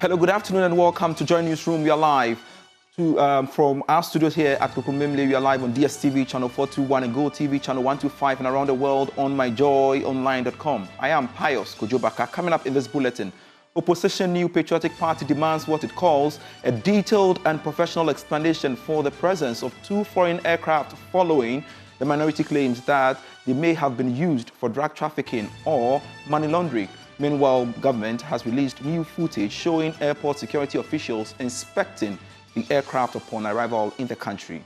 Hello, good afternoon and welcome to JoyNews Room. We are live from our studios here at Kokomemle. We are live on DSTV channel 421 and Go TV channel 125 and around the world on myjoyonline.com. I am Pius Kojobaka. Coming up in this bulletin, opposition New Patriotic Party demands what it calls a detailed and professional explanation for the presence of 2 foreign aircraft following the minority claims that they may have been used for drug trafficking or money laundering. Meanwhile, government has released new footage showing airport security officials inspecting the aircraft upon arrival in the country.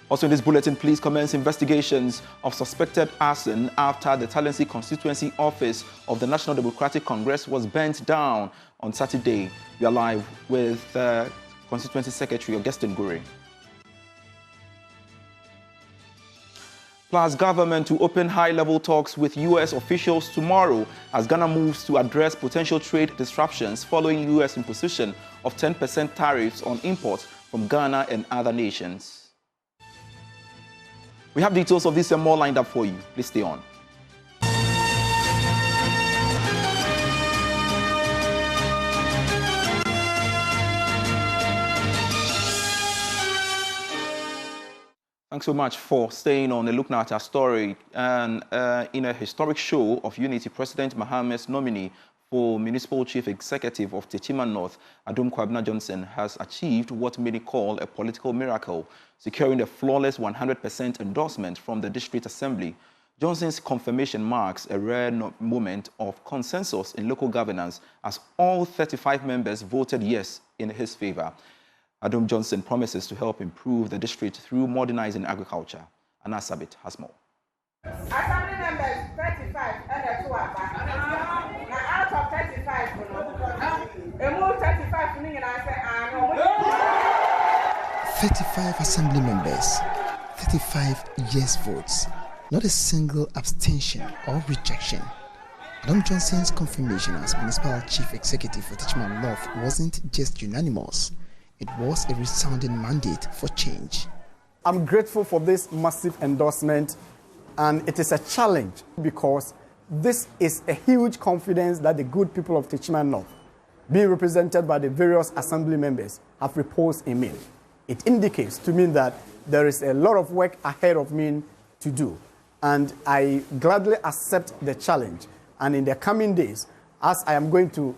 Also in this bulletin, police commence investigations of suspected arson after the Talensi constituency office of the National Democratic Congress was burnt down on Saturday. We are live with Constituency Secretary Augustine Gure. Plus, government to open high-level talks with U.S. officials tomorrow as Ghana moves to address potential trade disruptions following U.S. imposition of 10% tariffs on imports from Ghana and other nations. We have details of this and more lined up for you. Please stay on. Thanks so much for staying on and looking at our story. And in a historic show of unity, President Mahama's nominee for Municipal Chief Executive of Techiman North, Adum Johnson, has achieved what many call a political miracle, securing a flawless 100% endorsement from the District Assembly. Johnson's confirmation marks a rare moment of consensus in local governance as all 35 members voted yes in his favor. Adum Johnson promises to help improve the district through modernizing agriculture. Anna Sabit has more. Assembly members 35 and the 2 are back. Now out of 35, a more 35 and I say 35 assembly members, 35 yes votes, not a single abstention or rejection. Adum Johnson's confirmation as Municipal Chief Executive for Techiman North wasn't just unanimous. It was a resounding mandate for change. I'm grateful for this massive endorsement, and it is a challenge because this is a huge confidence that the good people of Techiman North, being represented by the various assembly members, have reposed in me. It indicates to me that there is a lot of work ahead of me to do, and I gladly accept the challenge. And in the coming days, as I am going to,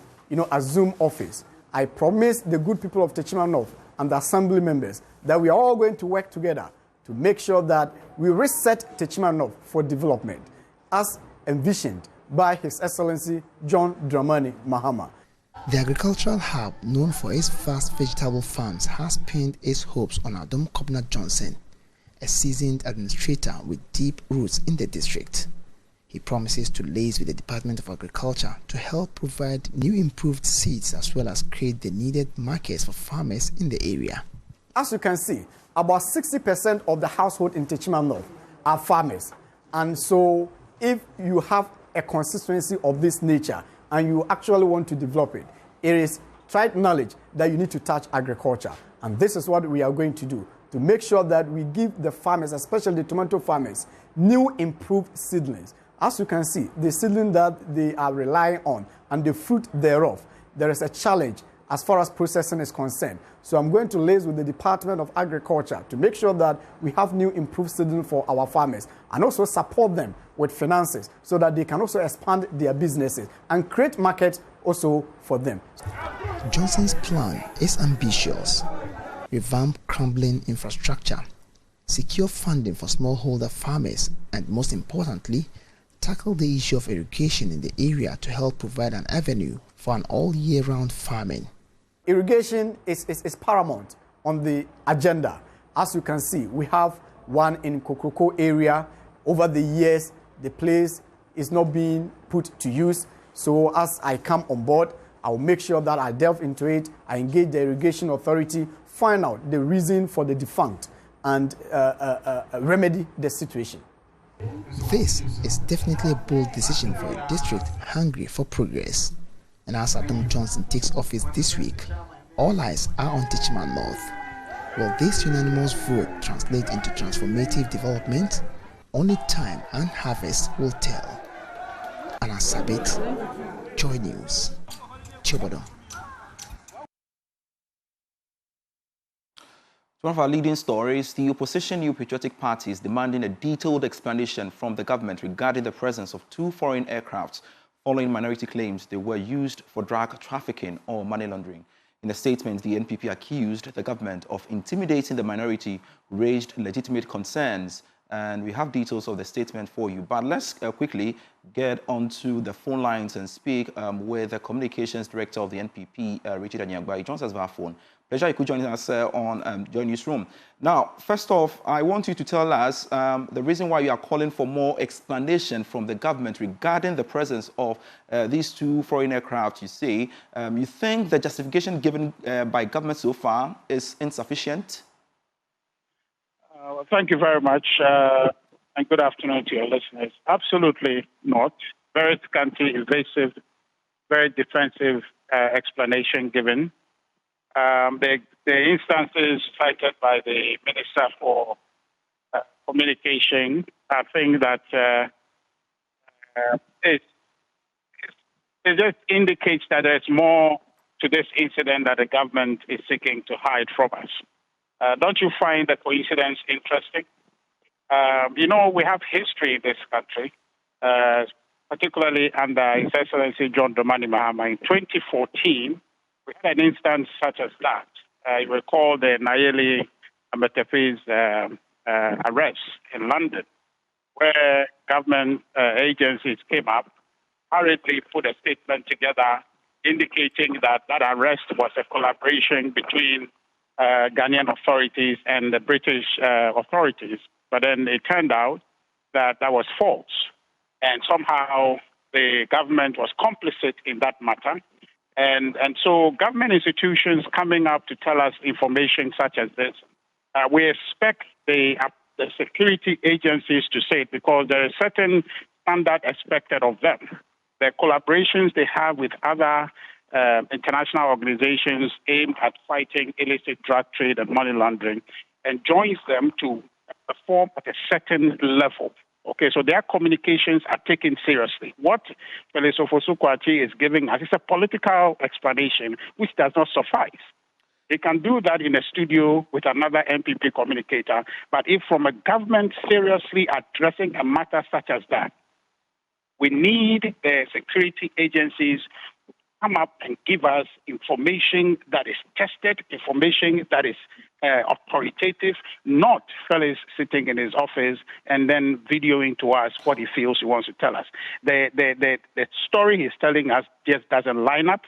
assume office, I promise the good people of Techiman North and the assembly members that we are all going to work together to make sure that we reset Techiman North for development as envisioned by His Excellency John Dramani Mahama. The agricultural hub, known for its vast vegetable farms, has pinned its hopes on Adum Johnson, a seasoned administrator with deep roots in the district. He promises to liaise with the Department of Agriculture to help provide new improved seeds as well as create the needed markets for farmers in the area. As you can see, about 60% of the household in Techiman North are farmers. And so if you have a constituency of this nature and you actually want to develop it, it is tried knowledge that you need to touch agriculture. And this is what we are going to do, to make sure that we give the farmers, especially the tomato farmers, new improved seedlings. As you can see, the seedling that they are relying on and the fruit thereof, there is a challenge as far as processing is concerned. So I'm going to liaise with the Department of Agriculture to make sure that we have new improved seedling for our farmers and also support them with finances so that they can also expand their businesses and create markets also for them. Johnson's plan is ambitious. Revamp crumbling infrastructure, secure funding for smallholder farmers, and most importantly, tackle the issue of irrigation in the area to help provide an avenue for an all-year-round farming. Irrigation is paramount on the agenda. As you can see, we have one in Kokoko area. Over the years, the place is not being put to use. So as I come on board, I will make sure that I delve into it, I engage the irrigation authority, find out the reason for the defunct, and remedy the situation. This is definitely a bold decision for a district hungry for progress. And as Adum Johnson takes office this week, all eyes are on Techiman North. Will this unanimous vote translate into transformative development? Only time and harvest will tell. Anna Sabit, Joy News. Ichobodo. One of our leading stories, the opposition New Patriotic Party is demanding a detailed explanation from the government regarding the presence of 2 foreign aircrafts following minority claims they were used for drug trafficking or money laundering. In a statement, the NPP accused the government of intimidating the minority, raised legitimate concerns, and we have details of the statement for you. But let's quickly get onto the phone lines and speak with the communications director of the NPP, Richard Anyagba. He joins us via phone. Pleasure you could join us on JoyNews Room. Now, first off, I want you to tell us the reason why you are calling for more explanation from the government regarding the presence of these 2 foreign aircraft. You say you think the justification given by government so far is insufficient? Well, thank you very much, and good afternoon to your listeners. Absolutely not. Very scanty, evasive, very defensive explanation given. The instances cited by the Minister for Communication, I think that it just indicates that there's more to this incident that the government is seeking to hide from us. Don't you find the coincidence interesting? We have history in this country, particularly under His Excellency John Dramani Mahama. In 2014, we had an instance such as that. You recall the Nayeli Ametepe's arrest in London, where government agencies came up, hurriedly put a statement together indicating that that arrest was a collaboration between Ghanaian authorities and the British authorities. But then it turned out that that was false. And somehow the government was complicit in that matter. And so government institutions coming up to tell us information such as this, we expect the security agencies to say it because there is certain standard expected of them. The collaborations they have with other international organizations aimed at fighting illicit drug trade and money laundering enjoins them to perform at a certain level. Okay, so their communications are taken seriously. What Felix Ofosu-Kwakye is giving us is a political explanation which does not suffice. They can do that in a studio with another NPP communicator, but if from a government seriously addressing a matter such as that, we need the security agencies to come up and give us information that is tested, information that is authoritative, not fellas sitting in his office and then videoing to us what he feels he wants to tell us. The story he's telling us just doesn't line up.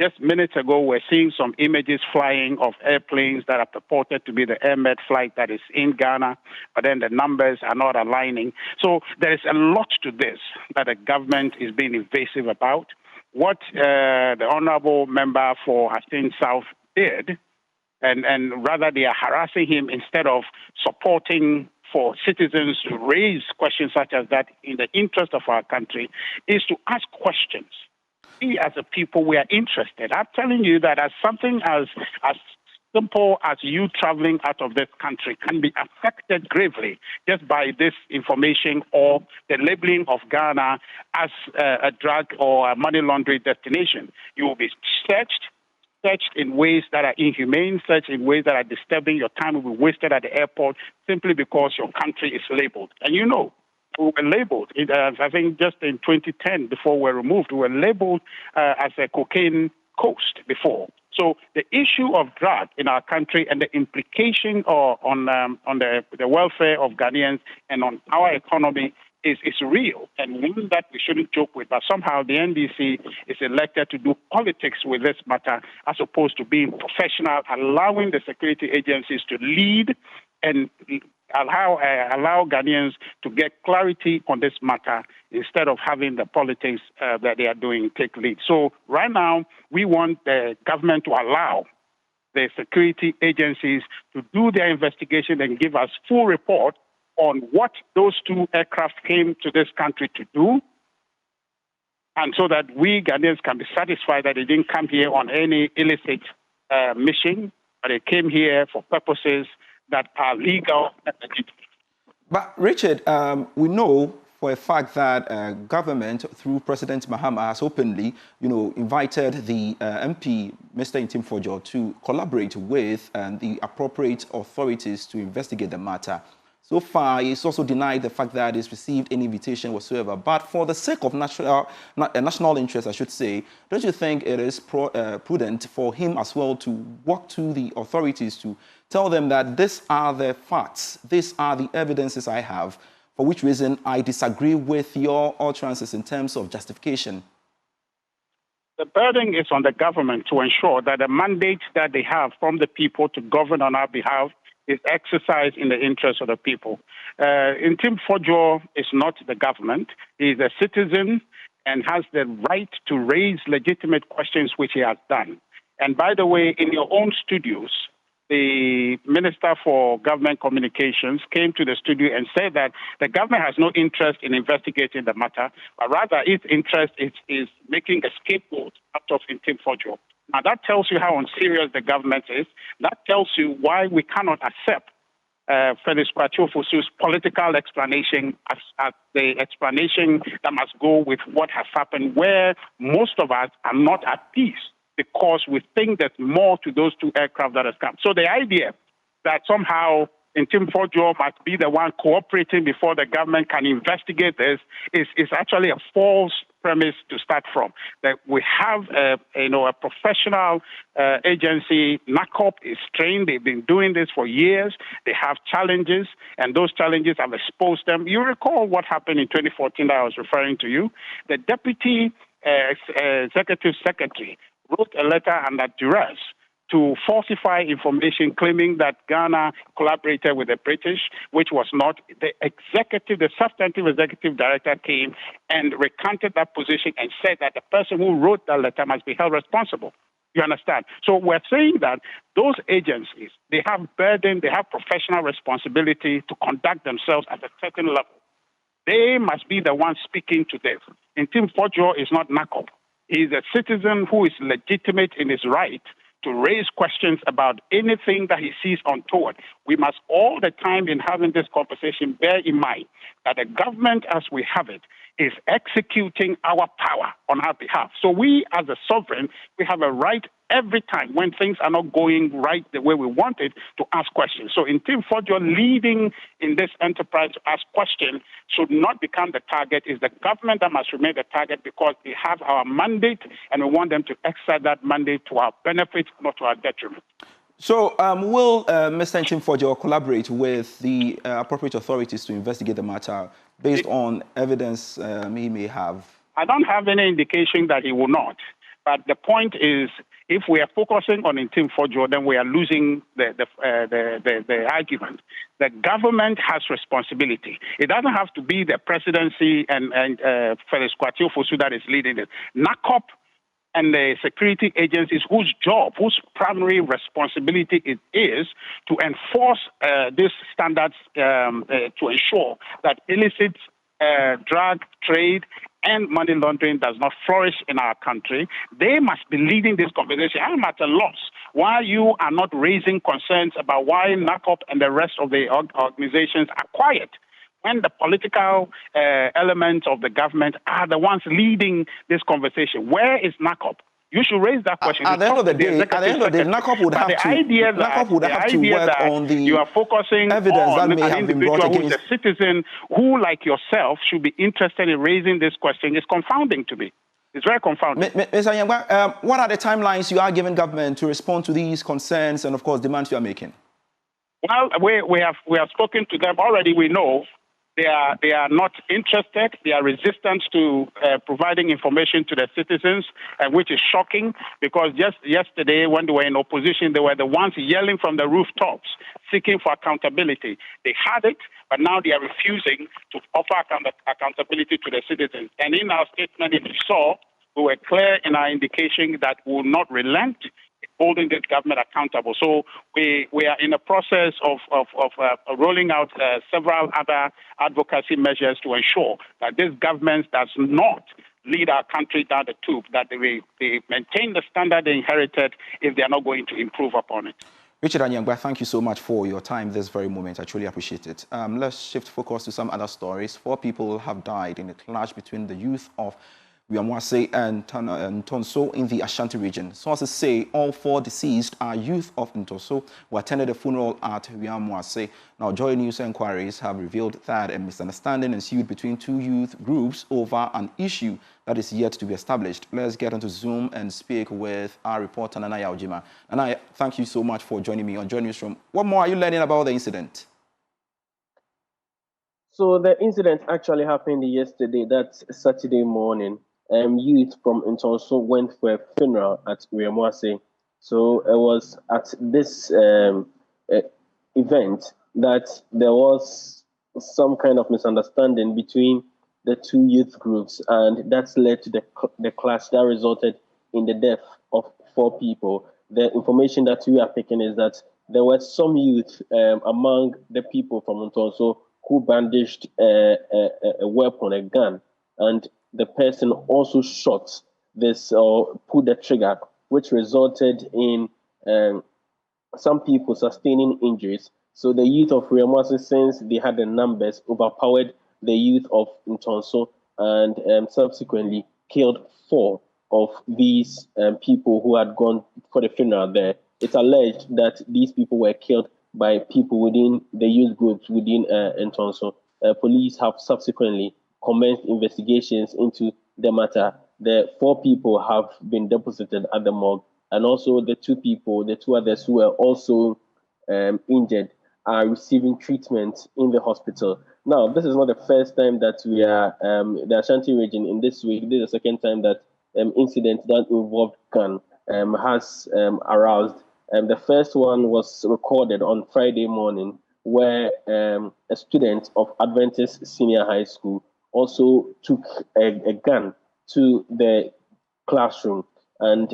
Just minutes ago, we're seeing some images flying of airplanes that are purported to be the Air Med flight that is in Ghana, but then the numbers are not aligning. So there is a lot to this that the government is being evasive about. What the honorable member for Ashanti South did, and rather they are harassing him instead of supporting for citizens to raise questions such as that in the interest of our country, is to ask questions. We as a people, we are interested. I'm telling you that as something as simple as you traveling out of this country can be affected gravely just by this information or the labeling of Ghana as a drug or a money laundering destination. You will be searched in ways that are inhumane, searched in ways that are disturbing. Your time will be wasted at the airport simply because your country is labeled. And you know, we were labeled, I think just in 2010, before we were removed, we were labeled as a cocaine coast before. So the issue of drug in our country and the implication on the welfare of Ghanaians and on our economy is real, and one that we shouldn't joke with. But somehow the NDC is elected to do politics with this matter as opposed to being professional, allowing the security agencies to lead and allow Ghanaians to get clarity on this matter instead of having the politics that they are doing take lead. So right now, we want the government to allow the security agencies to do their investigation and give us full report on what those 2 aircraft came to this country to do, and so that we Ghanaians can be satisfied that they didn't come here on any illicit mission, but they came here for purposes that are legal. But Richard, we know for a fact that government, through President Mahama, has openly, invited the MP, Mr. Ntim Fodjo, to collaborate with the appropriate authorities to investigate the matter. So far, he's also denied the fact that he's received any invitation whatsoever. But for the sake of national interest, I should say, don't you think it is prudent for him as well to walk to the authorities to tell them that these are the facts, these are the evidences I have, for which reason I disagree with your utterances in terms of justification? The burden is on the government to ensure that the mandate that they have from the people to govern on our behalf is exercised in the interest of the people. Ntim Fodjo is not the government. He is a citizen and has the right to raise legitimate questions, which he has done. And by the way, in your own studios, the Minister for Government Communications came to the studio and said that the government has no interest in investigating the matter, but rather its interest is making a scapegoat out of Ntim Fodjo. Now, that tells you how unserious the government is. That tells you why we cannot accept Felix Kwatiofosu's political explanation as the explanation that must go with what has happened, where most of us are not at peace because we think there's more to those two aircraft that has come. So the idea that somehow Ntim Fodjo must be the one cooperating before the government can investigate this is actually a false premise to start from. That we have a professional agency. NACOP is trained. They've been doing this for years. They have challenges, and those challenges have exposed them. You recall what happened in 2014 that I was referring to you. The deputy executive secretary wrote a letter under duress to falsify information claiming that Ghana collaborated with the British, which was not. The substantive executive director came and recanted that position and said that the person who wrote that letter must be held responsible. You understand? So we're saying that those agencies, they have burden, they have professional responsibility to conduct themselves at a certain level. They must be the ones speaking to this. Ntim Fodjo is not NACOP. He is a citizen who is legitimate in his right to raise questions about anything that he sees untoward. We must all the time in having this conversation bear in mind that the government as we have it is executing our power on our behalf. So we as a sovereign, we have a right every time when things are not going right the way we want it to ask questions. So Ntim Fodjo leading in this enterprise to ask questions should not become the target. It's the government that must remain the target because they have our mandate and we want them to exercise that mandate to our benefit, not to our detriment. So will Mr. Ntim Fodjo collaborate with the appropriate authorities to investigate the matter based on evidence he may have? I don't have any indication that he will not. But the point is, if we are focusing on Ntim Fodjo, then we are losing the argument. The government has responsibility. It doesn't have to be the presidency and Felix Kwatiofosu that is leading it. NACOP and the security agencies whose primary responsibility it is to enforce these standards to ensure that illicit drug trade and money laundering does not flourish in our country. They must be leading this conversation. I'm at a loss why you are not raising concerns about why NACOP and the rest of the organizations are quiet when the political elements of the government are the ones leading this conversation. Where is NACOP? You should raise that question. At the end of the day, NACOP would have to work on the you are focusing evidence on that may have been brought who is against a citizen who, like yourself, should be interested in raising this question. It's confounding to me. It's very confounding. Mr. Nyangwa, what are the timelines you are giving government to respond to these concerns and, of course, demands you are making? Well, we have spoken to them already. We know they are not interested. They are resistant to providing information to the citizens, which is shocking because just yesterday when they were in opposition, they were the ones yelling from the rooftops, seeking for accountability. They had it, but now they are refusing to offer accountability to the citizens. And in our statement, if you saw, we were clear in our indication that we will not relent holding this government accountable. So we are in a process of rolling out several other advocacy measures to ensure that this government does not lead our country down the tube, that they maintain the standard they inherited if they are not going to improve upon it. Richard Anyangba, thank you so much for your time this very moment. I truly appreciate it. Let's shift focus to some other stories. 4 people have died in a clash between the youth of Wiamwase and Ntonso in the Ashanti region. Sources say all 4 deceased are youth of Ntonso who attended a funeral at Wiamwase. Now, Joy News inquiries have revealed that a misunderstanding ensued between 2 youth groups over an issue that is yet to be established. Let's get into Zoom and speak with our reporter, Nanaya Ojima. Nanaya, thank you so much for joining me on JoyNews Room. What more are you learning about the incident? So the incident actually happened yesterday, that's Saturday morning. Youth from Ntonso went for a funeral at Wiamwase. So it was at this event that there was some kind of misunderstanding between the 2 youth groups, and that's led to the clash that resulted in the death of 4 people. The information that we are picking is that there were some youth among the people from Ntonso who brandished a weapon, a gun, and the person also shot this or pulled the trigger, which resulted in some people sustaining injuries. So the youth of Wiamwase, since they had the numbers, overpowered the youth of Ntonso and subsequently killed 4 of these people who had gone for the funeral there. It's alleged that these people were killed by people within the youth groups within Ntonso. Police have subsequently commenced investigations into the matter. The 4 people have been deposited at the morgue, and also the 2 others who were also injured are receiving treatment in the hospital. Now, this is not the first time that we are, the Ashanti region in this week, this is the second time that incident that involved gun has aroused. The first one was recorded on Friday morning, where a student of Adventist Senior High School also took a gun to the classroom, and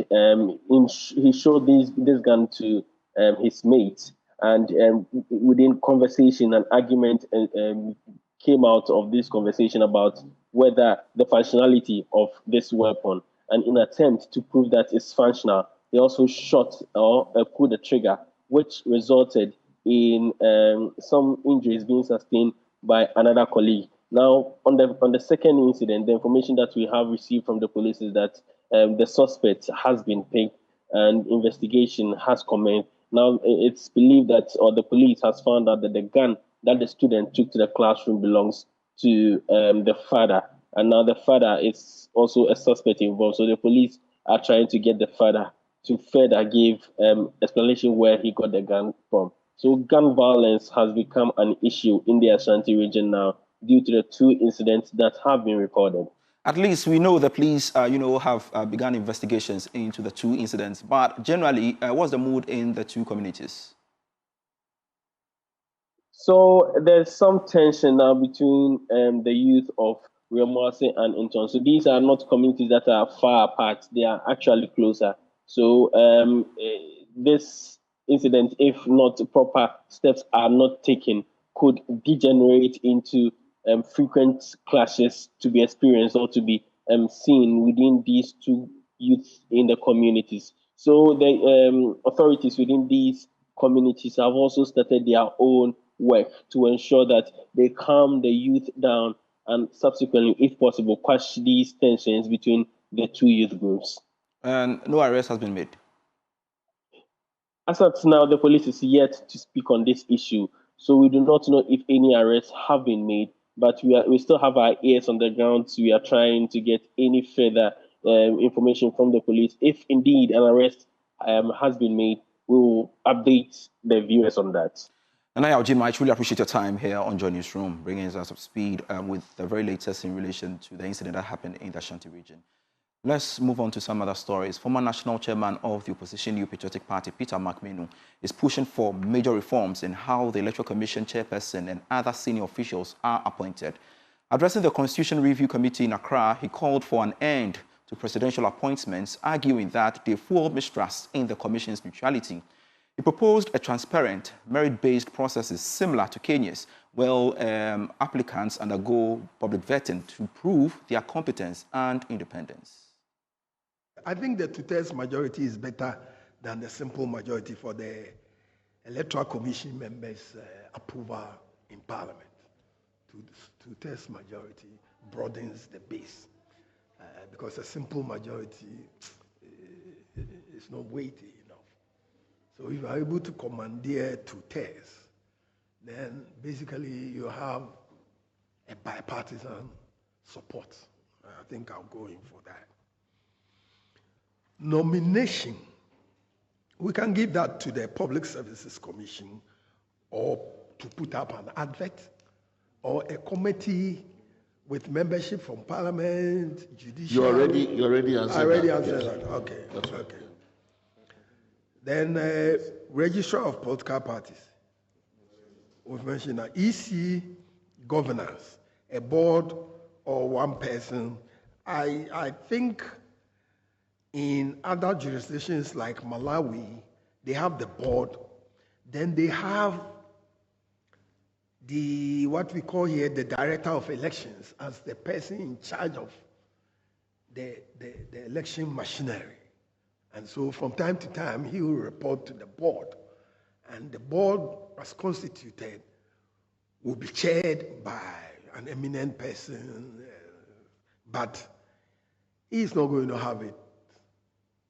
he showed this gun to his mate, and within conversation, an argument came out of this conversation about whether the functionality of this weapon, and in an attempt to prove that it's functional, he also shot or pulled the trigger, which resulted in some injuries being sustained by another colleague. Now, on the second incident, the information that we have received from the police is that the suspect has been picked and investigation has commenced. Now, it's believed that, or the police has found out that the gun that the student took to the classroom belongs to the father. And now the father is also a suspect involved. So the police are trying to get the father to further give explanation where he got the gun from. So gun violence has become an issue in the Ashanti region now due to the 2 incidents that have been recorded. At least we know the police, have begun investigations into the 2 incidents. But generally, what's the mood in the 2 communities? So there's some tension now between the youth of Wiamwase and Ntonso. So these are not communities that are far apart; they are actually closer. So this incident, if not proper steps are not taken, could degenerate into frequent clashes to be experienced or to be seen within these 2 youths in the communities. So the authorities within these communities have also started their own work to ensure that they calm the youth down and subsequently, if possible, quash these tensions between the 2 youth groups. And no arrest has been made? As of now, the police is yet to speak on this issue, so we do not know if any arrests have been made, but we still have our ears on the ground. So we are trying to get any further information from the police. If indeed an arrest has been made, we will update the viewers on that. And I, Jim, I truly appreciate your time here on JoyNews Room, bringing us up to speed with the very latest in relation to the incident that happened in the Ashanti region. Let's move on to some other stories. Former national chairman of the opposition New Patriotic Party, Peter Makmenu, is pushing for major reforms in how the Electoral Commission chairperson and other senior officials are appointed. Addressing the Constitution Review Committee in Accra, he called for an end to presidential appointments, arguing that they fuel mistrust in the Commission's neutrality. He proposed a transparent, merit-based processes similar to Kenya's, where applicants undergo public vetting to prove their competence and independence. I think the two-thirds majority is better than the simple majority for the Electoral Commission members' approval in Parliament to test majority broadens the base because a simple majority is not weighty enough. So if you are able to commandeer to test, then basically you have a bipartisan support. I think I'll go in for that. Nomination, we can give that to the Public Services Commission or to put up an advert or a committee with membership from Parliament, Judiciary. You already answered I already that. answered Yes. that. Okay. That's okay. Then Registrar of Political Parties. We've mentioned that EC governance, a board or one person. I think in other jurisdictions like Malawi, they have the board, then they have the, what we call here, the director of elections as the person in charge of the election machinery. And so from time to time, he will report to the board. And the board, as constituted, will be chaired by an eminent person, but he's not going to have it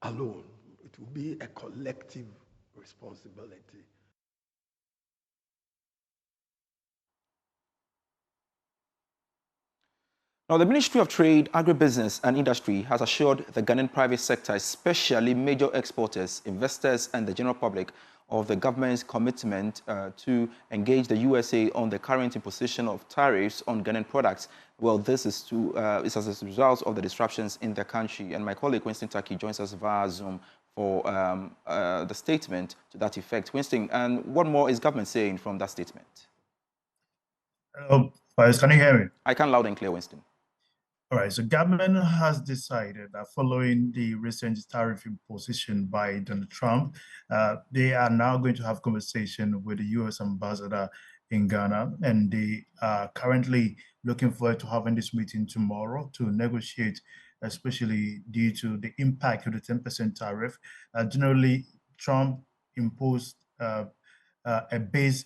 alone. It will be a collective responsibility. Now, the Ministry of Trade, Agribusiness and Industry has assured the Ghanaian private sector, especially major exporters, investors and the general public, of the government's commitment to engage the USA on the current imposition of tariffs on Ghanaian products. Well, this is as a result of the disruptions in the country. And my colleague Winston Taki joins us via Zoom for the statement to that effect. Winston, and what more is government saying from that statement? Hello, can you hear me? I can loud and clear, Winston. All right, so government has decided that following the recent tariff imposition by Donald Trump, they are now going to have conversation with the U.S. ambassador in Ghana, and they are currently looking forward to having this meeting tomorrow to negotiate, especially due to the impact of the 10% tariff. Generally, Trump imposed a base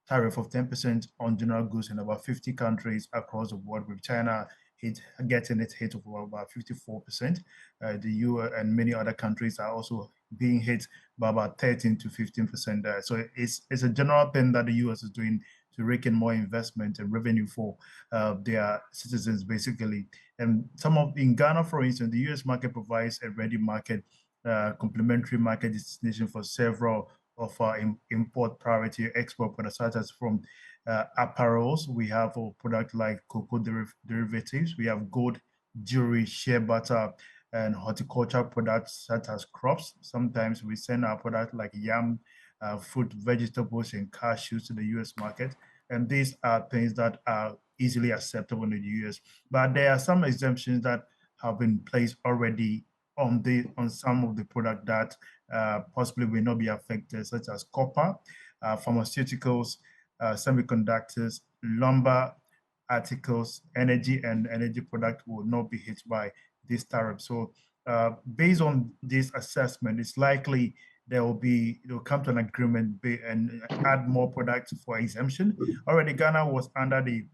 tariff of 10% on general goods in about 50 countries across the world, with China getting its hit of about 54%. The EU and many other countries are also being hit by about 13 to 15% there. So it's a general thing that the US is doing to rake in more investment and revenue for their citizens, basically. And in Ghana, for instance, the US market provides a ready market, complementary market destination for several of our import priority export products, such as from apparels. We have a product like cocoa derivatives. We have gold, jewelry, shea butter, and horticulture products such as crops. Sometimes we send our product like yam, fruit, vegetables, and cashews to the US market. And these are things that are easily acceptable in the US. But there are some exemptions that have been placed already on some of the product that possibly will not be affected, such as copper, pharmaceuticals, semiconductors, lumber, articles, energy, and energy product will not be hit by this tariff. So based on this assessment, it's likely they'll come to an agreement and add more products for exemption. Already Ghana was under the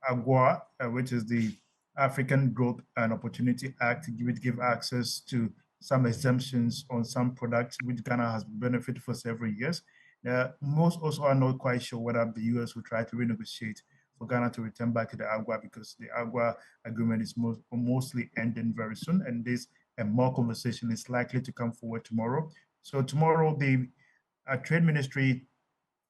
AGOA, which is the African Growth and Opportunity Act, which give access to some exemptions on some products, which Ghana has benefited for several years. Most also are not quite sure whether the US will try to renegotiate for Ghana to return back to the AGOA, because the AGOA agreement is mostly ending very soon, and more conversation is likely to come forward tomorrow. So tomorrow, the Trade Ministry,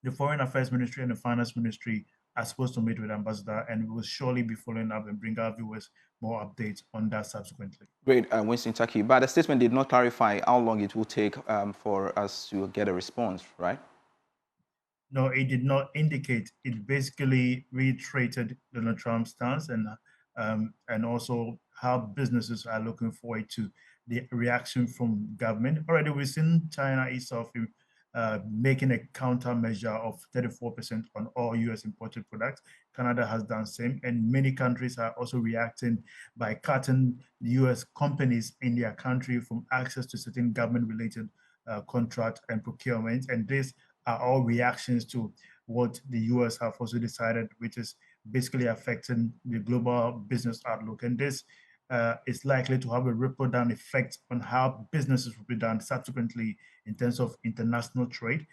the Foreign Affairs Ministry, and the Finance Ministry are supposed to meet with the ambassador, and we will surely be following up and bring our viewers more updates on that subsequently. Great, Winston Taki. But the statement did not clarify how long it will take for us to get a response, right? No, it did not indicate. It basically reiterated Donald Trump's stance and also how businesses are looking forward to the reaction from government. Already, we've seen China itself making a countermeasure of 34% on all US imported products. Canada has done the same, and many countries are also reacting by cutting US companies in their country from access to certain government-related contract and procurement. And this are all reactions to what the US have also decided, which is basically affecting the global business outlook. And this is likely to have a ripple down effect on how businesses will be done subsequently in terms of international trade.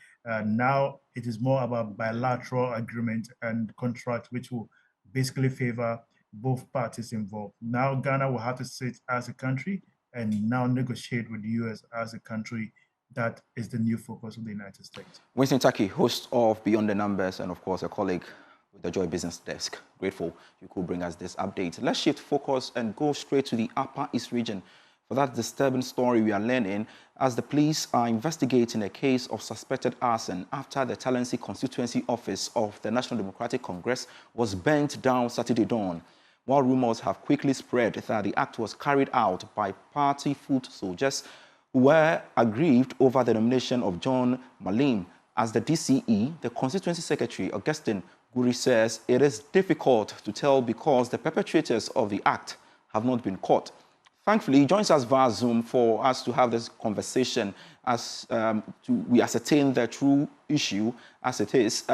Now it is more about bilateral agreement and contract, which will basically favor both parties involved. Now Ghana will have to sit as a country and now negotiate with the US as a country. That is the new focus of the United States. Winston Taki, host of Beyond the Numbers, and of course a colleague with the Joy Business Desk. Grateful you could bring us this update. Let's shift focus and go straight to the Upper East region. For that disturbing story we are learning, as the police are investigating a case of suspected arson after the Talensi constituency office of the National Democratic Congress was burnt down Saturday dawn. While rumors have quickly spread that the act was carried out by party foot soldiers who were aggrieved over the nomination of John Malim as the DCE, the constituency secretary, Augustine Guri, says it is difficult to tell because the perpetrators of the act have not been caught. Thankfully, he joins us via Zoom for us to have this conversation as we ascertain the true issue as it is.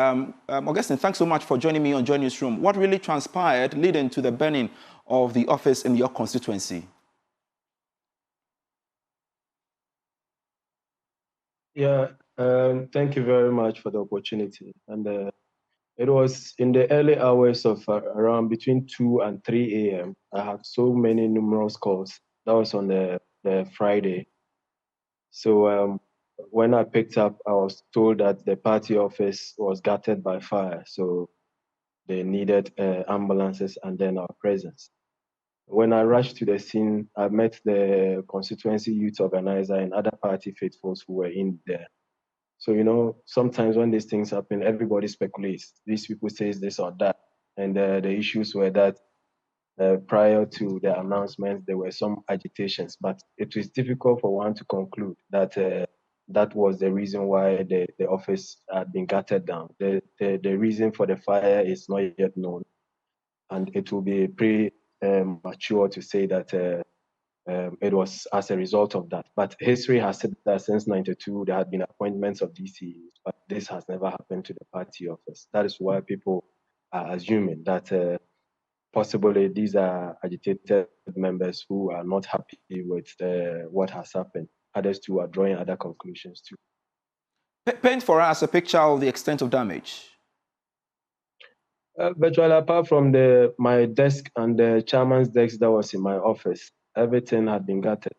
Augustine, thanks so much for joining me on JoyNews Room. What really transpired leading to the burning of the office in your constituency? Yeah, thank you very much for the opportunity. And it was in the early hours of around between 2 and 3 a.m. I had so many numerous calls. That was on the Friday. So when I picked up, I was told that the party office was gutted by fire. So they needed ambulances and then our presence. When I rushed to the scene, I met the constituency youth organizer and other party faithfuls who were in there. So, you know, sometimes when these things happen, everybody speculates. These people say this or that. And the issues were that prior to the announcement, there were some agitations. But it was difficult for one to conclude that that was the reason why the office had been gutted down. The reason for the fire is not yet known. And it will be premature to say that it was as a result of that. But history has said that since 92, there had been appointments of DCEs, but this has never happened to the party office. That is why people are assuming that possibly these are agitated members who are not happy with what has happened. Others too are drawing other conclusions too. Paint for us a picture of the extent of damage. Virtually, apart from my desk and the chairman's desk that was in my office, everything had been gutted.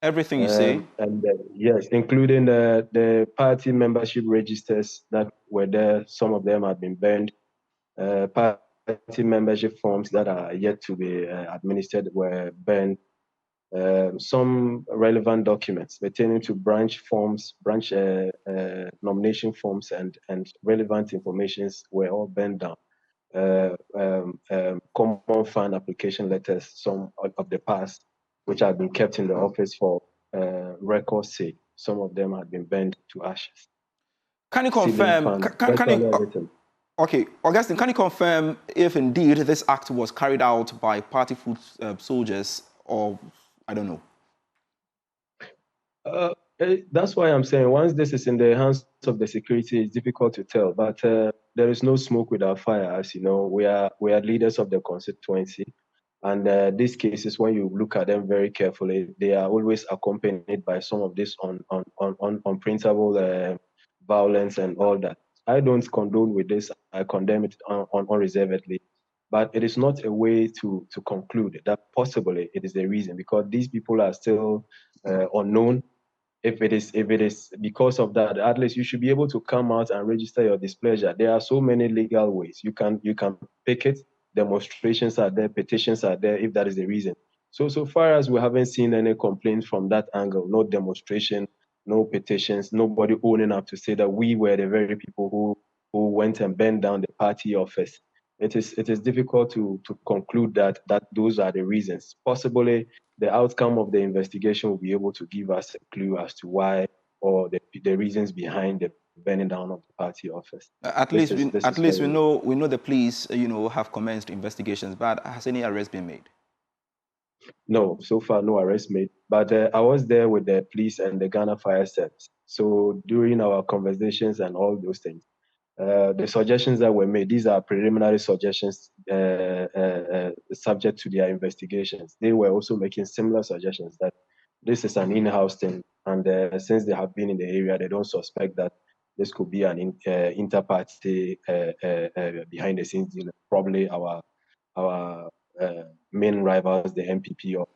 Everything you say? And yes, including the party membership registers that were there. Some of them had been burned. Party membership forms that are yet to be administered were burned. Some relevant documents pertaining to branch forms, branch nomination forms, and relevant informations were all burned down. Common fund application letters, some of the past, which had been kept in the office for record's sake. Some of them had been burned to ashes. Can you confirm? Okay, Augustine, can you confirm if indeed this act was carried out by party foot soldiers or I don't know? That's why I'm saying once this is in the hands of the security, it's difficult to tell. But there is no smoke without fire, as you know. We are leaders of the constituency, and these cases, when you look at them very carefully, they are always accompanied by some of this unprintable violence and all that. I don't condone with this. I condemn it unreservedly. But it is not a way to conclude that possibly it is the reason, because these people are still unknown. If it is because of that, at least you should be able to come out and register your displeasure. There are so many legal ways. You can picket, demonstrations are there, petitions are there, if that is the reason. So far as we haven't seen any complaints from that angle, no demonstration, no petitions, nobody owning up to say that we were the very people who went and burned down the party office. It is difficult to conclude that those are the reasons. Possibly the outcome of the investigation will be able to give us a clue as to why or the reasons behind the burning down of the party office. At least we know the police have commenced investigations, but has any arrest been made? No, so far no arrest made. But I was there with the police and the Ghana Fire Service. So during our conversations and all those things, the suggestions that were made, these are preliminary suggestions subject to their investigations. They were also making similar suggestions that this is an in-house thing. And since they have been in the area, they don't suspect that this could be an inter-party behind the scenes, probably our main rivals, the NPP or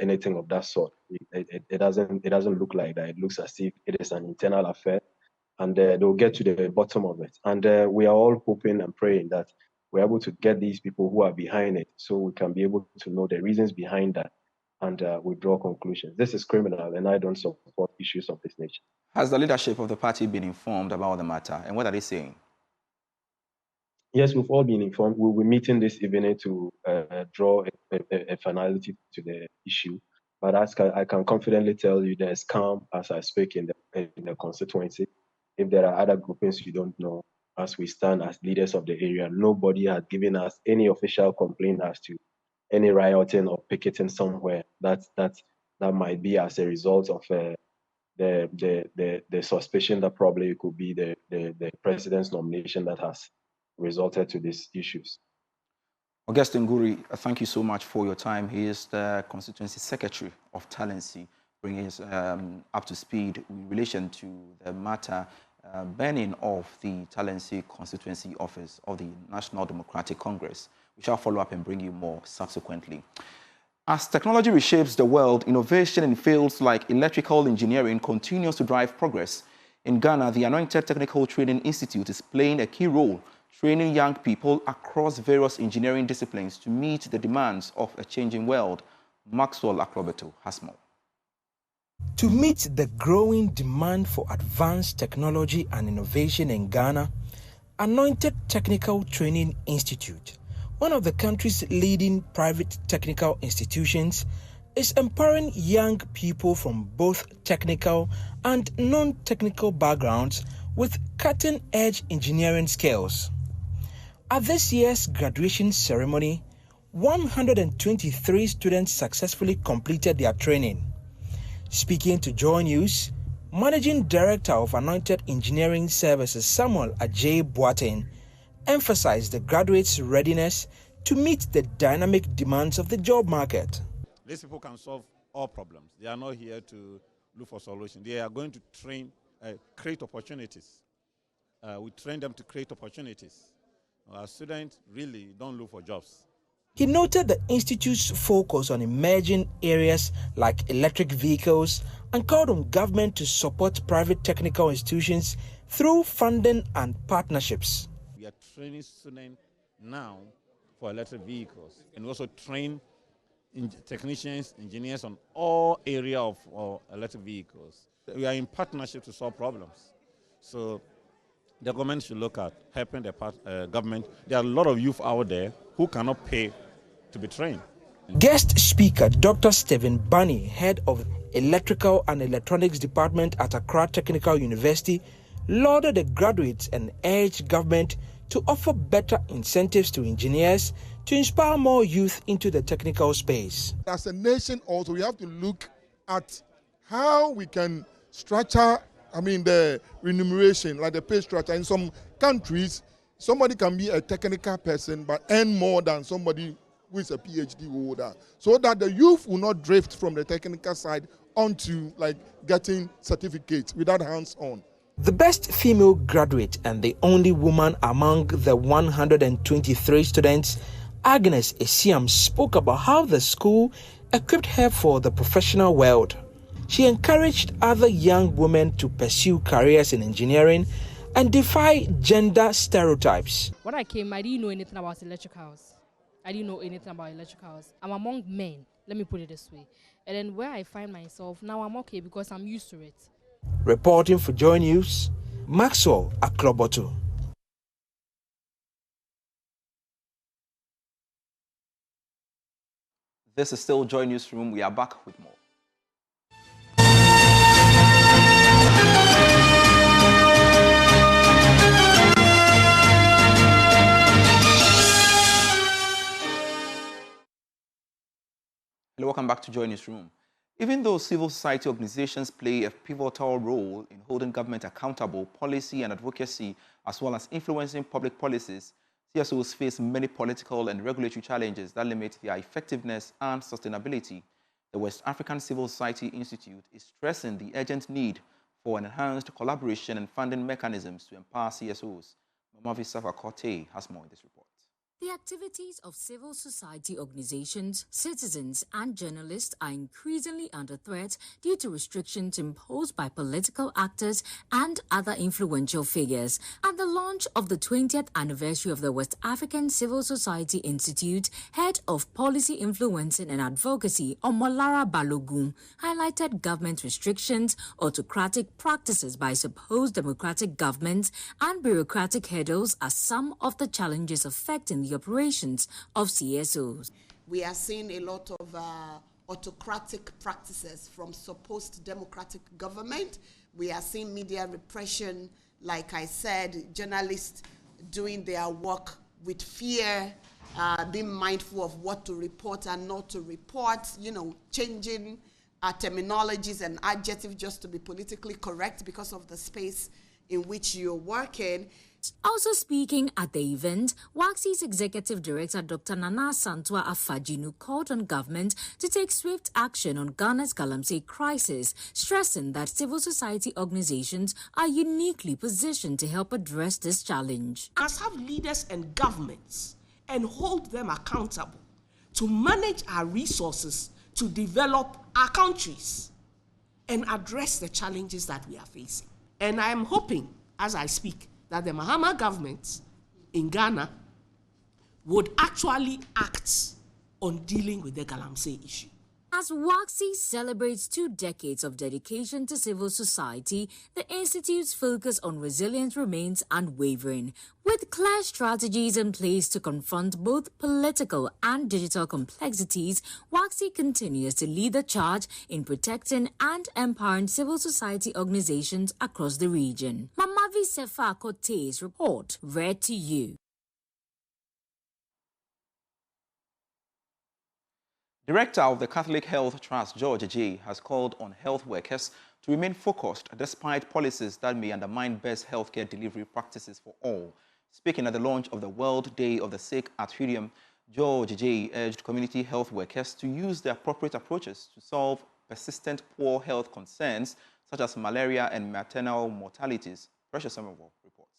anything of that sort. It doesn't look like that. It looks as if it is an internal affair, and they'll get to the bottom of it. And we are all hoping and praying that we're able to get these people who are behind it, so we can be able to know the reasons behind that and we draw conclusions. This is criminal, and I don't support issues of this nature. Has the leadership of the party been informed about the matter, and what are they saying? Yes, we've all been informed. We'll be meeting this evening to draw a finality to the issue. But as I can confidently tell you, there's calm as I speak in the constituency. If there are other groupings you don't know, as we stand as leaders of the area, nobody has given us any official complaint as to any rioting or picketing somewhere. That might be as a result of the suspicion that probably it could be the president's nomination that has resulted to these issues. Augustine Guri, thank you so much for your time. He is the Constituency Secretary of Talensi, bringing us up to speed in relation to the matter banning of the Talensi Constituency Office of the National Democratic Congress. We shall follow up and bring you more subsequently. As technology reshapes the world, innovation in fields like electrical engineering continues to drive progress. In Ghana, the Anointed Technical Training Institute is playing a key role, training young people across various engineering disciplines to meet the demands of a changing world. Maxwell Akrobeto has more. To meet the growing demand for advanced technology and innovation in Ghana, Anointed Technical Training Institute, one of the country's leading private technical institutions, is empowering young people from both technical and non-technical backgrounds with cutting-edge engineering skills. At this year's graduation ceremony, 123 students successfully completed their training. Speaking to Joy News, Managing Director of Anointed Engineering Services Samuel Ajay Boateng emphasized the graduates' readiness to meet the dynamic demands of the job market. These people can solve all problems. They are not here to look for solutions. They are going to create opportunities. We train them to create opportunities. Our students really don't look for jobs. He noted the Institute's focus on emerging areas like electric vehicles and called on government to support private technical institutions through funding and partnerships. We are training students now for electric vehicles and also train technicians, engineers on all areas of electric vehicles. We are in partnership to solve problems. So the government should look at helping the government. There are a lot of youth out there who cannot pay to be trained. Guest speaker Dr. Stephen Bunny, head of Electrical and Electronics Department at Accra Technical University, lauded the graduates and urged government to offer better incentives to engineers to inspire more youth into the technical space. As a nation also, we have to look at how we can structure, the remuneration, like the pay structure. In some countries, somebody can be a technical person but earn more than somebody who is a PhD holder, so that the youth will not drift from the technical side onto getting certificates without hands-on. The best female graduate and the only woman among the 123 students, Agnes Esiam, spoke about how the school equipped her for the professional world. She encouraged other young women to pursue careers in engineering and defy gender stereotypes. When I came, I didn't know anything about electricals. I'm among men, let me put it this way. And then where I find myself, now I'm okay because I'm used to it. Reporting for Joy News, Maxwell Akrobeto. This is still Joy News Room. We are back with more. Hello, welcome back to JoyNewsRoom. Even though civil society organizations play a pivotal role in holding government accountable, policy and advocacy, as well as influencing public policies, CSOs face many political and regulatory challenges that limit their effectiveness and sustainability. The West African Civil Society Institute is stressing the urgent need for enhanced collaboration and funding mechanisms to empower CSOs. Mamavi Safa-Korte has more in this report. The activities of civil society organizations, citizens, and journalists are increasingly under threat due to restrictions imposed by political actors and other influential figures. At the launch of the 20th anniversary of the West African Civil Society Institute, Head of Policy Influencing and Advocacy, Omolara Balogun, highlighted government restrictions, autocratic practices by supposed democratic governments, and bureaucratic hurdles as some of the challenges affecting the operations of CSOs. We are seeing a lot of autocratic practices from supposed democratic government. We are seeing media repression, like I said, journalists doing their work with fear, being mindful of what to report and not to report, changing terminologies and adjectives just to be politically correct because of the space in which you're working. Also speaking at the event, WACC's Executive Director Dr. Nana Santua Afajinu called on government to take swift action on Ghana's Galamsey crisis, stressing that civil society organizations are uniquely positioned to help address this challenge. We must have leaders and governments and hold them accountable to manage our resources to develop our countries and address the challenges that we are facing. And I am hoping, as I speak, that the Mahama government in Ghana would actually act on dealing with the Galamsey issue. As WACC celebrates 2 decades of dedication to civil society, the Institute's focus on resilience remains unwavering. With clear strategies in place to confront both political and digital complexities, WACC continues to lead the charge in protecting and empowering civil society organizations across the region. Mamavi Safa-Korte's report read to you. Director of the Catholic Health Trust, George J., has called on health workers to remain focused despite policies that may undermine best healthcare delivery practices for all. Speaking at the launch of the World Day of the Sick at Helium, George J. urged community health workers to use the appropriate approaches to solve persistent poor health concerns such as malaria and maternal mortalities. Precious Somerville reports.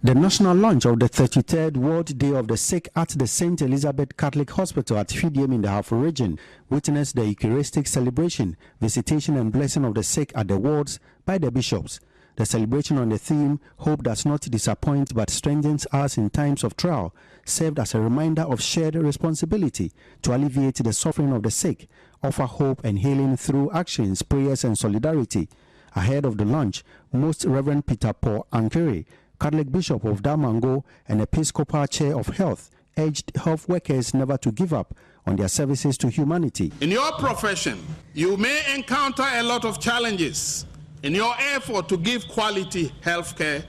The national launch of the 33rd World Day of the Sick at the St. Elizabeth Catholic Hospital at Fidium in the Hafo region witnessed the Eucharistic celebration, visitation and blessing of the sick at the wards by the bishops. The celebration on the theme, Hope Does Not Disappoint but Strengthens Us in Times of Trial, served as a reminder of shared responsibility to alleviate the suffering of the sick, offer hope and healing through actions, prayers and solidarity. Ahead of the launch, Most Reverend Peter Paul Ankere, Catholic Bishop of Damango and Episcopal Chair of Health, urged health workers never to give up on their services to humanity. In your profession, you may encounter a lot of challenges in your effort to give quality health care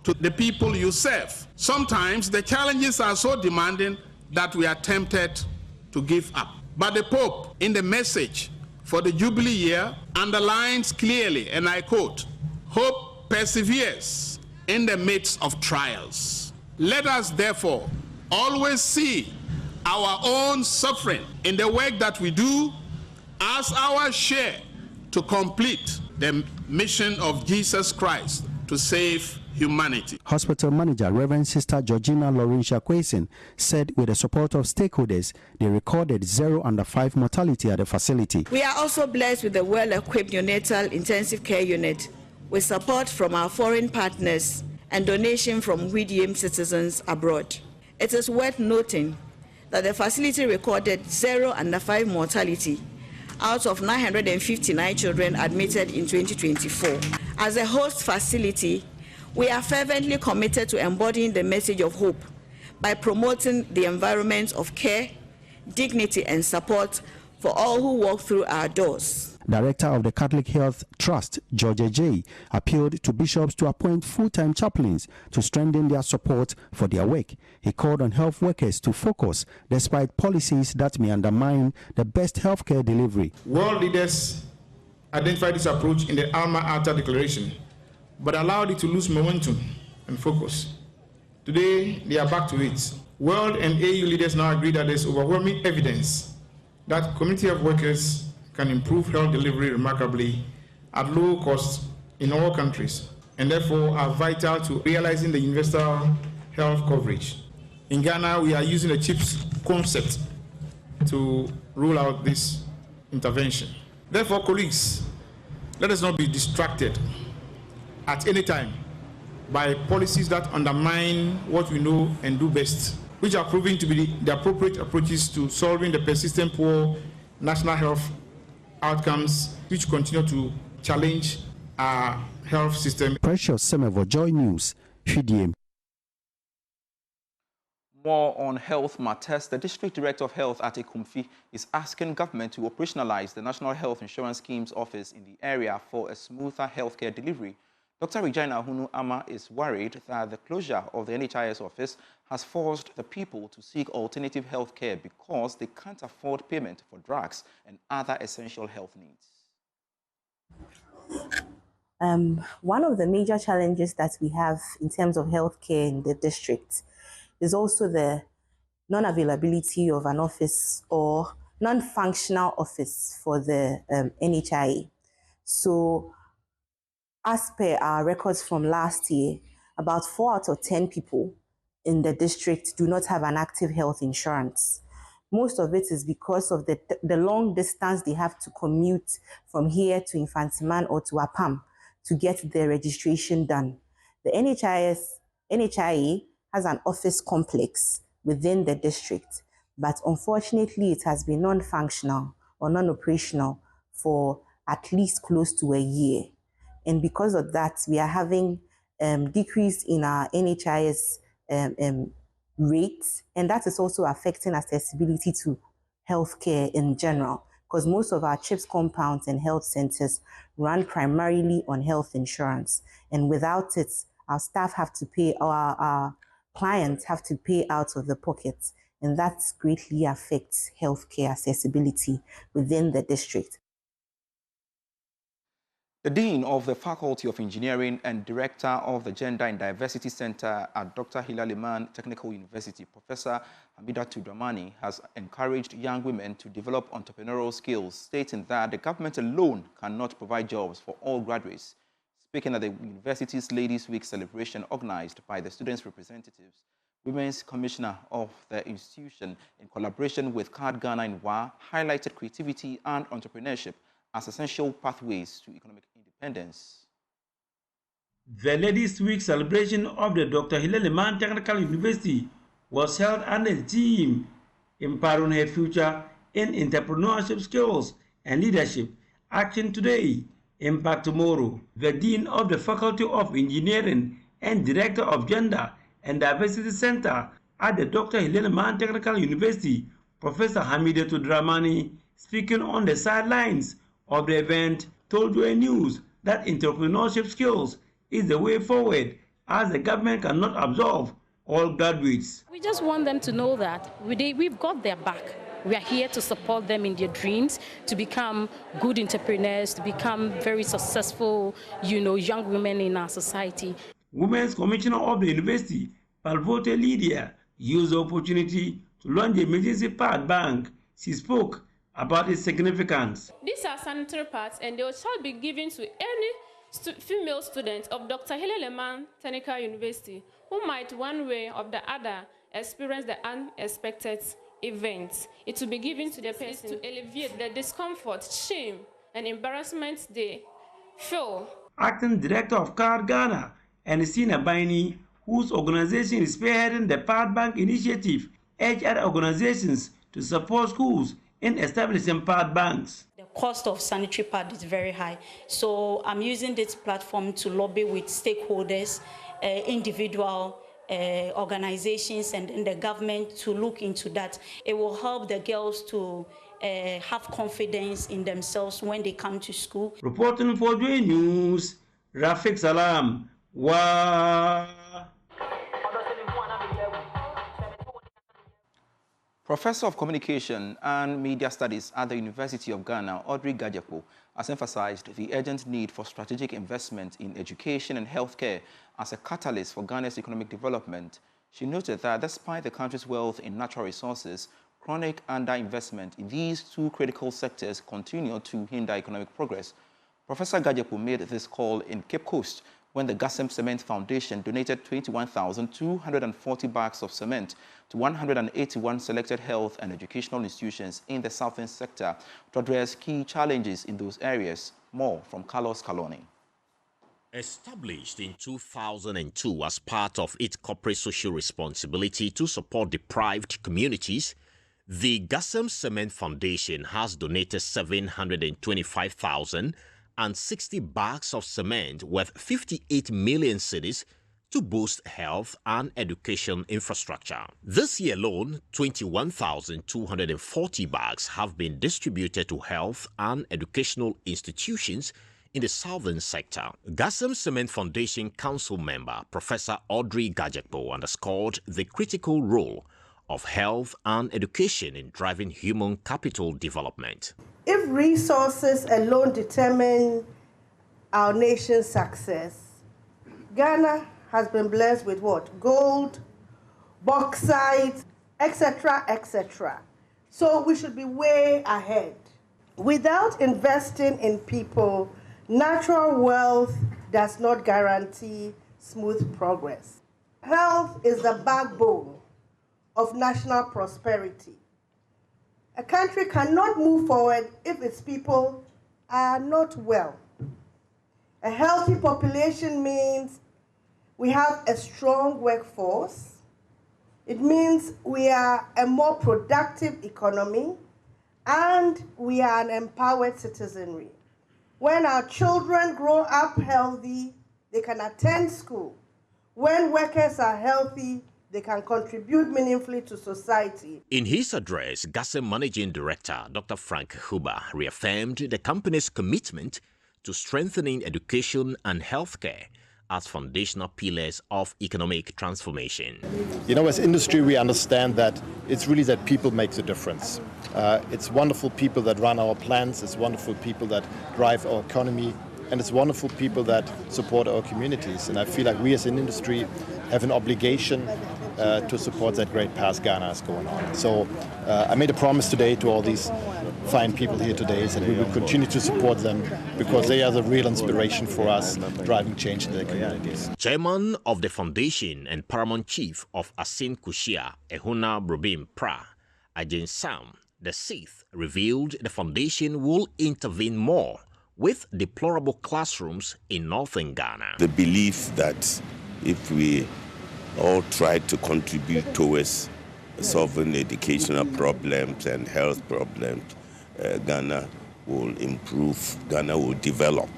to the people you serve. Sometimes the challenges are so demanding that we are tempted to give up. But the Pope, in the message for the Jubilee year, underlines clearly, and I quote, "Hope perseveres in the midst of trials. Let us therefore always see our own suffering in the work that we do as our share to complete the mission of Jesus Christ to save humanity." Hospital manager Reverend Sister Georgina Laurentia Kwesen said with the support of stakeholders, they recorded 0 under 5 mortality at the facility. We are also blessed with a well-equipped neonatal intensive care unit with support from our foreign partners and donation from WIDIM citizens abroad. It is worth noting that the facility recorded 0 under 5 mortality out of 959 children admitted in 2024. As a host facility, we are fervently committed to embodying the message of hope by promoting the environment of care, dignity and support for all who walk through our doors. Director of the Catholic Health Trust, George J., appealed to bishops to appoint full-time chaplains to strengthen their support for their work. He called on health workers to focus despite policies that may undermine the best healthcare delivery. World leaders identified this approach in the Alma Ata Declaration, but allowed it to lose momentum and focus. Today, they are back to it. World and AU leaders now agree that there's overwhelming evidence that community health workers can improve health delivery remarkably at low cost in all countries, and therefore are vital to realizing the universal health coverage. In Ghana, we are using the CHIPS concept to rule out this intervention. Therefore, colleagues, let us not be distracted at any time by policies that undermine what we know and do best, which are proving to be the appropriate approaches to solving the persistent poor national health outcomes, which continue to challenge our health system. Precious Semevo, Joy News, Fidiem. More on health matters. The District Director of Health at Ekumfi is asking government to operationalize the National Health Insurance Scheme's office in the area for a smoother healthcare delivery. Dr. Regina Hunu Ama is worried that the closure of the NHIS office has forced the people to seek alternative health care because they can't afford payment for drugs and other essential health needs. One of the major challenges that we have in terms of healthcare in the district is also the non-availability of an office or non-functional office for the NHIA. So, as per our records from last year, about 4 out of 10 people in the district do not have an active health insurance. Most of it is because of the long distance they have to commute from here to Infantiman or to Apam to get their registration done. The NHIA has an office complex within the district, but unfortunately it has been non-functional or non-operational for at least close to a year. And because of that, we are having decrease in our NHIS rates, and that is also affecting accessibility to healthcare in general, because most of our CHIPS compounds and health centers run primarily on health insurance. And without it, our staff have to pay, our clients have to pay out of the pocket, and that greatly affects healthcare accessibility within the district. The Dean of the Faculty of Engineering and Director of the Gender and Diversity Center at Dr. Hilal Iman Technical University, Professor Hamidatu Dramani, has encouraged young women to develop entrepreneurial skills, stating that the government alone cannot provide jobs for all graduates. Speaking at the university's Ladies' Week celebration organized by the students' representatives, Women's Commissioner of the institution, in collaboration with CARD Ghana and WA, highlighted creativity and entrepreneurship as essential pathways to economic independence. The Ladies' Week celebration of the Dr. Hilal Iman Technical University was held under the theme Empowering Her Future in Entrepreneurship Skills and Leadership, Action Today, Impact Tomorrow. The Dean of the Faculty of Engineering and Director of Gender and Diversity Center at the Dr. Hilal Iman Technical University, Professor Hamidatu Dramani, speaking on the sidelines of the event, told JoyNews News that entrepreneurship skills is the way forward, as the government cannot absorb all graduates. We just want them to know that we've got their back. We are here to support them in their dreams, to become good entrepreneurs, to become very successful, young women in our society. Women's Commissioner of the University, Palvote Lydia, used the opportunity to launch the emergency pad bank. She spoke about its significance. These are sanitary pads, and they shall be given to any female student of Dr. Hilal Iman Technical University who might one way or the other experience the unexpected events. It will be given to the person to alleviate the discomfort, shame, and embarrassment they feel. Acting Director of CARD Ghana and Sina Baini, whose organization is spearheading the Pad Bank initiative, urged other organizations to support schools in establishing pad banks. The cost of sanitary pad is very high, so I'm using this platform to lobby with stakeholders, individual organizations and the government to look into that. It will help the girls to have confidence in themselves when they come to school. Reporting for Joy News, Rafik Salam. Wow. Professor of Communication and Media Studies at the University of Ghana, Audrey Ghacem, has emphasized the urgent need for strategic investment in education and healthcare as a catalyst for Ghana's economic development. She noted that despite the country's wealth in natural resources, chronic underinvestment in these two critical sectors continue to hinder economic progress. Professor Ghacem made this call in Cape Coast when the Ghacem Cement Foundation donated 21,240 bags of cement to 181 selected health and educational institutions in the southern sector to address key challenges in those areas. More from Carlos Caloni. Established in 2002 as part of its corporate social responsibility to support deprived communities, the Ghacem Cement Foundation has donated 725,060 bags of cement worth 58 million cedis to boost health and education infrastructure. This year alone, 21,240 bags have been distributed to health and educational institutions in the southern sector. Ghacem Cement Foundation Council member Professor Audrey Ghacem underscored the critical role of health and education in driving human capital development. If resources alone determine our nation's success, Ghana has been blessed with what? Gold, bauxite, etc., etc. So we should be way ahead. Without investing in people, natural wealth does not guarantee smooth progress. Health is the backbone of national prosperity. A country cannot move forward if its people are not well. A healthy population means we have a strong workforce. It means we are a more productive economy, and we are an empowered citizenry. When our children grow up healthy, they can attend school. When workers are healthy, they can contribute meaningfully to society. In his address, Ghacem Managing Director Dr. Frank Huber reaffirmed the company's commitment to strengthening education and healthcare as foundational pillars of economic transformation. You know, as industry, we understand that it's really that people make the difference. It's wonderful people that run our plants, it's wonderful people that drive our economy, and it's wonderful people that support our communities. And I feel like we as an industry have an obligation to support that great path Ghana is going on. So I made a promise today to all these fine people here today that we will continue to support them because they are the real inspiration for us driving change in their communities. Chairman of the foundation and paramount chief of Asin Kushia, Ehuna Brobim Pra, Ajin Sam, the sixth, revealed the foundation will intervene more with deplorable classrooms in northern Ghana. The belief that if we all try to contribute towards solving educational problems and health problems, Ghana will improve, Ghana will develop.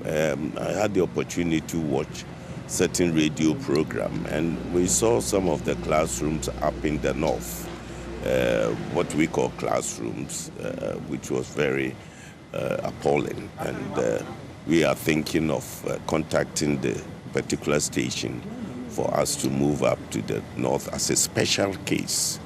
I had the opportunity to watch certain radio program, and we saw some of the classrooms up in the north, what we call classrooms, which was very appalling. And we are thinking of contacting the particular station for us to move up to the north as a special case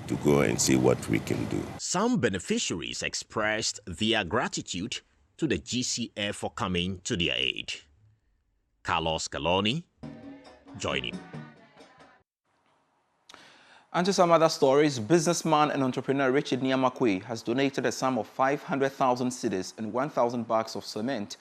to go and see what we can do. Some beneficiaries expressed their gratitude to the GCF for coming to their aid. Carlos Caloni, JoyNews. And to some other stories, businessman and entrepreneur Rev.Ntim has donated a sum of 500,000 cedis and 1,000 bags of cement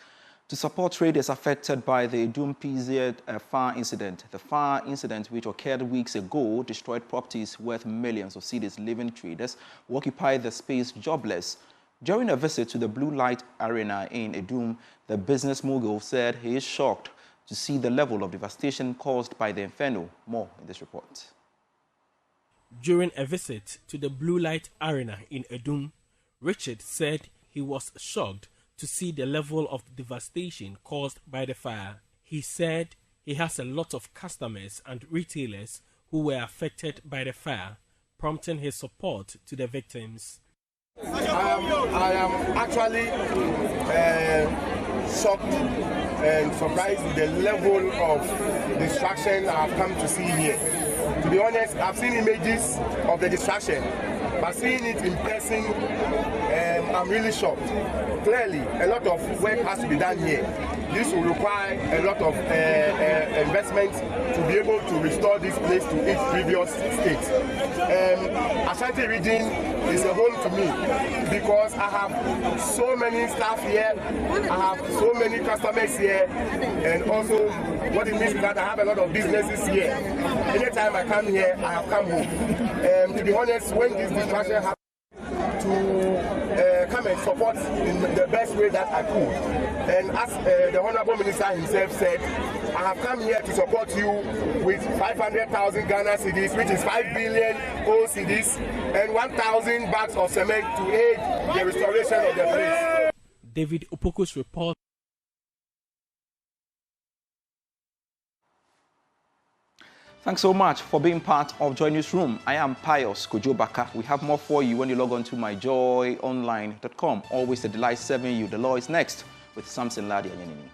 to support traders affected by the Adum PZ fire incident. The fire incident, which occurred weeks ago, destroyed properties worth millions of cedis, leaving traders who occupy the space jobless. During a visit to the Blue Light Arena in Adum, the business mogul said he is shocked to see the level of devastation caused by the Afenyo. More in this report. During a visit to the Blue Light Arena in Adum, Richard said he was shocked to see the level of devastation caused by the fire. He said he has a lot of customers and retailers who were affected by the fire, prompting his support to the victims. I am actually shocked and surprised with the level of destruction I've come to see here. To be honest, I've seen images of the destruction, but seeing it in person, I'm really shocked. Clearly, a lot of work has to be done here. This will require a lot of investment to be able to restore this place to its previous state. Ashanti region is a home to me because I have so many staff here, I have so many customers here, and also what it means is that I have a lot of businesses here. Anytime I come here, I have come home. To be honest, when this distraction happens, to come and support in the best way that I could. And as the Honorable Minister himself said, I have come here to support you with 500,000 Ghana cedis, which is 5 billion old cedis, and 1,000 bags of cement to aid the restoration of the place. David Opoku's report. Thanks so much for being part of JoyNews Room. I am Pius Kojobaka. We have more for you when you log on to myjoyonline.com. Always a delight serving you. The law is next with Samson Ladia Nyenini.